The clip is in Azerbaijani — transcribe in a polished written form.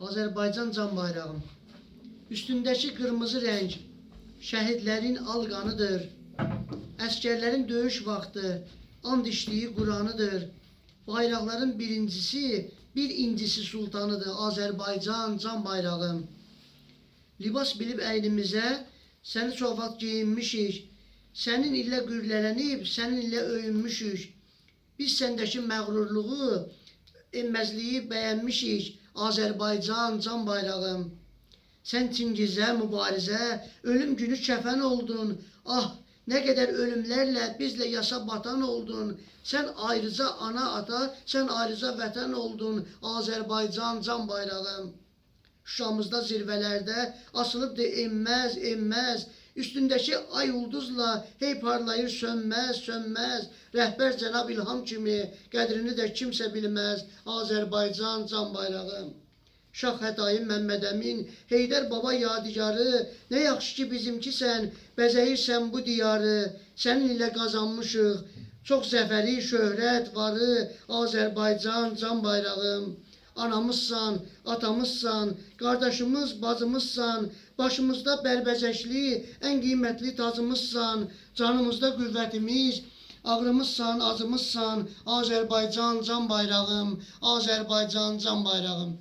Azerbaycan can bayrağım. Üstündeki kırmızı renk şehitlerin al kanıdır. Əsgərlərin döyüş vaxtı and içdiyi Quranıdır. Bayraqların birincisi, bir incisi sultanıdır. Azərbaycan can bayrağım. Libas bilib əynimizə, səni çox vaxt geyinmişik. Sənin ilə qürrələnib, sənin ilə öyünmüşük. Biz səndəki məğrurluğu, enməzliyi bəyənmişik. Azərbaycan can bayrağım. Sən Çingizə, mübarizə, ölüm günü kəfən oldun. Ah, nə qədər ölümlərlə bizlə yasa batan oldun. Sən ayrıca ana ata, sən ayrıca vətən oldun. Azərbaycan can bayrağım. Şuşamızda zirvələrdə asılıbdır enməz, enməz. Üstündəki ay ulduzla hey parlayır sönməz, sönməz. Rəhbər Cənab İlham kimi qədrini də kimsə bilməz. Azərbaycan can bayrağım. Şah Xətai Məmməd Əmin, Heydər Baba yadigarı, nə yaxşı ki bizimkisən, bəzəyirsən bu diyarı. Sənin ilə qazanmışıq, çox zəfəri, şöhrət, varı, Azərbaycan can bayrağım. Anamızsan, atamızsan, qardaşımız, bacımızsan, başımızda bərbəzəkli, ən qiymətli tacımızsan, canımızda qüvvətimiz, ağrımızsan, acımızsan, Azərbaycan can bayrağım, Azərbaycan can bayrağım.